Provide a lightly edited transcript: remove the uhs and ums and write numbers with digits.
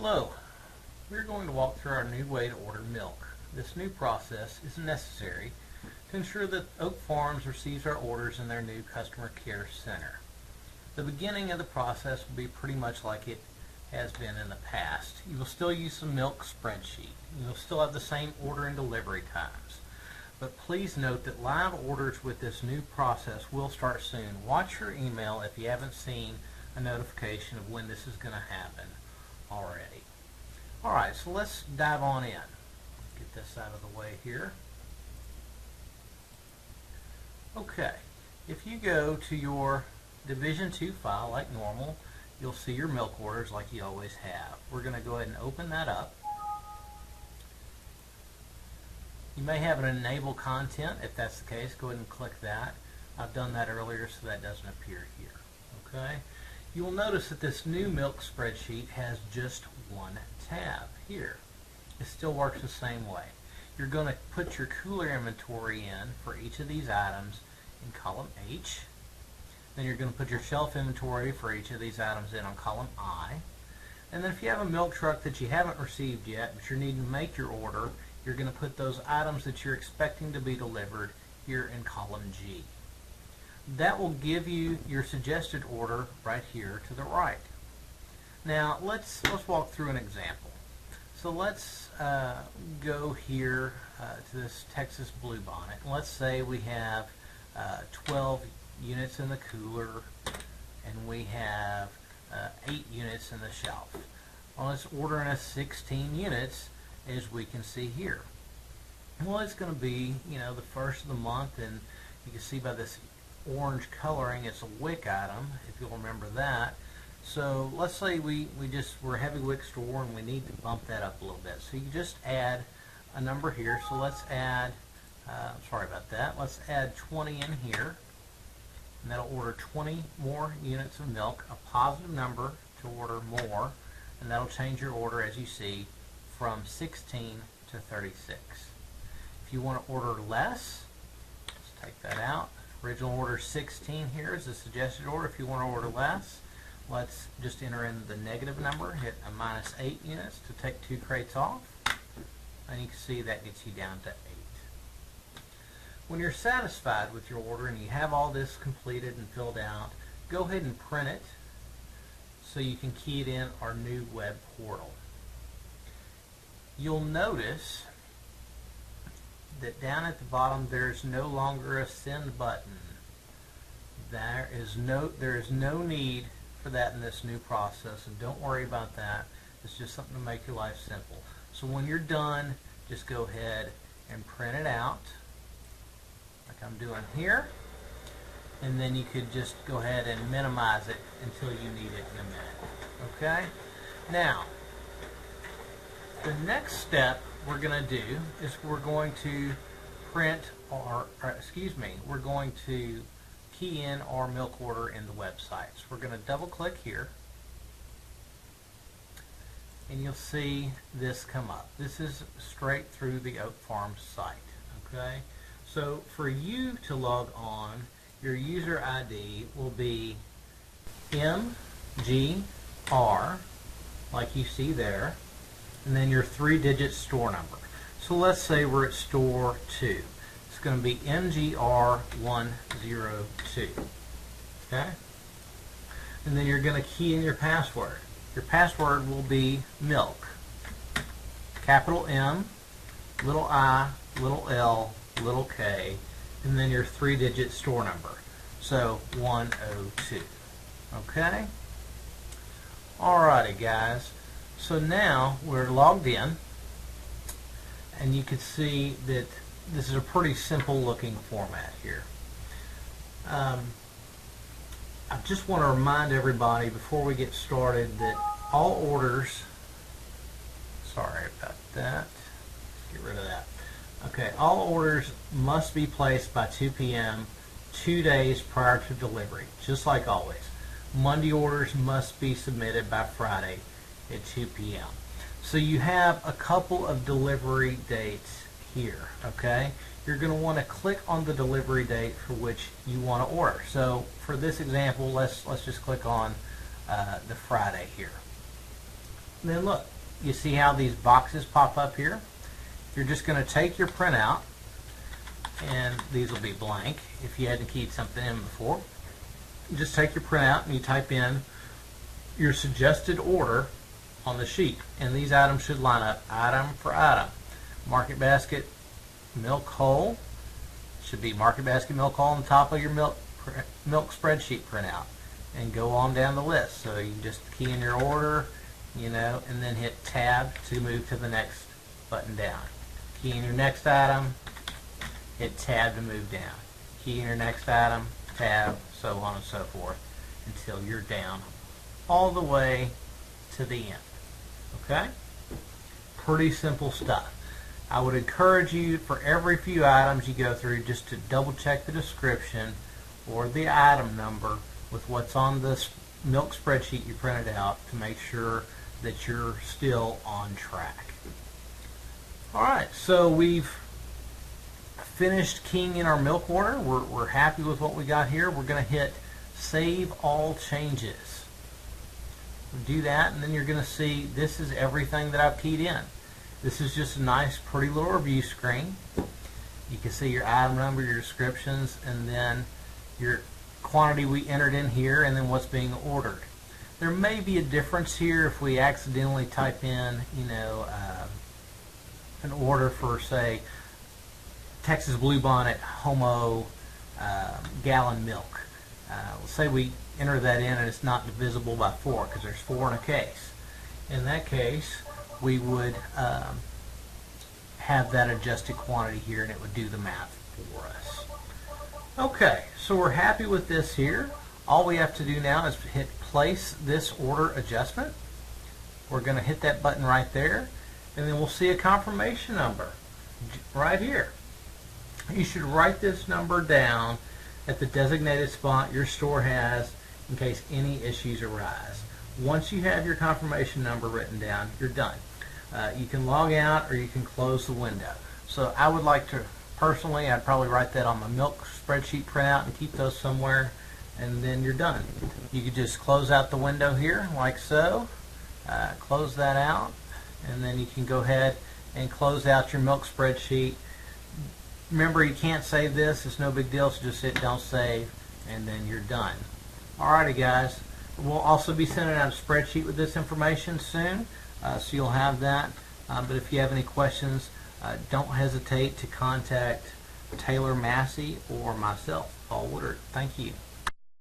Hello, we're going to walk through our new way to order milk. This new process is necessary to ensure that Oak Farms receives our orders in their new customer care center. The beginning of the process will be pretty much like it has been in the past. You will still use the milk spreadsheet. You will still have the same order and delivery times. But please note that live orders with this new process will start soon. Watch your email if you haven't seen a notification of when this is going to happen already. Alright, so let's dive on in. Get this out of the way here. Okay, if you go to your Division 2 file like normal, you'll see your milk orders like you always have. We're going to go ahead and open that up. You may have an enable content. If that's the case, go ahead and click that. I've done that earlier so that doesn't appear here. Okay. You will notice that this new milk spreadsheet has just one tab here. It still works the same way. You're going to put your cooler inventory in for each of these items in column H. Then you're going to put your shelf inventory for each of these items in on column I. And then if you have a milk truck that you haven't received yet, but you're needing to make your order, you're going to put those items that you're expecting to be delivered here in column G. That will give you your suggested order right here to the right. Now let's walk through an example. So let's go here to this Texas Bluebonnet. Let's say we have 12 units in the cooler and we have 8 units in the shelf. Well, it's ordering us 16 units, as we can see here. Well, it's going to be, the first of the month, and you can see by this orange coloring, it's a wick item, if you'll remember that. So let's say we're a heavy wick store and we need to bump that up a little bit. So you just add a number here. So let's add, sorry about that, let's add 20 in here. And that'll order 20 more units of milk, a positive number to order more, and that'll change your order, as you see, from 16 to 36. If you want to order less, let's take that out. Original order 16 here is the suggested order. If you want to order less, let's just enter in the negative number, hit a minus 8 units to take 2 crates off, and you can see that gets you down to 8. When you're satisfied with your order and you have all this completed and filled out, go ahead and print it so you can key it in our new web portal. You'll notice that down at the bottom there's no longer a send button. There is no need for that in this new process, and don't worry about that. It's just something to make your life simple. So when you're done, just go ahead and print it out like I'm doing here, and then you could just go ahead and minimize it until you need it in a minute. Okay? Now, the next step we're going to do is we're going to we're going to key in our milk order in the website. So we're going to double click here, and you'll see this come up. This is straight through the Oak Farms site. Okay? So for you to log on, your user ID will be MGR, like you see there, and then your 3-digit store number. So let's say we're at store 2. It's going to be MGR102. Okay? And then you're going to key in your password. Your password will be milk. Capital M, little I, little L, little K, and then your 3-digit store number. So 102. Okay? Alrighty, guys. So now we're logged in, and you can see that this is a pretty simple looking format here. I just want to remind everybody before we get started that all orders, sorry about that, get rid of that. Okay, all orders must be placed by 2 p.m. 2 days prior to delivery, just like always. Monday orders must be submitted by Friday at 2 p.m. So you have a couple of delivery dates here, okay? You're going to want to click on the delivery date for which you want to order. So for this example, let's just click on the Friday here. And then look, you see how these boxes pop up here? You're just going to take your printout, and these will be blank if you hadn't keyed something in before. You just take your printout and you type in your suggested order on the sheet, and these items should line up item for item. Market basket milk whole should be market basket milk whole on the top of your milk spreadsheet printout, and go on down the list. So you just key in your order, and then hit tab to move to the next button down. Key in your next item, hit tab to move down. Key in your next item, tab, so on and so forth, until you're down all the way to the end. Okay? Pretty simple stuff. I would encourage you, for every few items you go through, just to double check the description or the item number with what's on this milk spreadsheet you printed out, to make sure that you're still on track. Alright, so we've finished keying in our milk order. We're happy with what we got here. We're going to hit Save All Changes. Do that, and then you're going to see this is everything that I've keyed in. This is just a nice, pretty little review screen. You can see your item number, your descriptions, and then your quantity we entered in here, and then what's being ordered. There may be a difference here if we accidentally type in, an order for, say, Texas Bluebonnet Homo gallon milk. Let's say we enter that in and it's not divisible by 4 because there's 4 in a case. In that case, we would have that adjusted quantity here, and it would do the math for us. Okay, so we're happy with this here. All we have to do now is hit Place This Order Adjustment. We're going to hit that button right there, and then we'll see a confirmation number right here. You should write this number down at the designated spot your store has in case any issues arise. Once you have your confirmation number written down, you're done. You can log out or you can close the window. So I would like to, personally, I'd probably write that on my milk spreadsheet printout and keep those somewhere, and then you're done. You could just close out the window here like so, close that out, and then you can go ahead and close out your milk spreadsheet. Remember, you can't save this. It's no big deal, so just hit Don't Save, and then you're done. Alrighty guys, we'll also be sending out a spreadsheet with this information soon, so you'll have that. But if you have any questions, don't hesitate to contact Taylor Massey or myself, Paul Woodard. Thank you.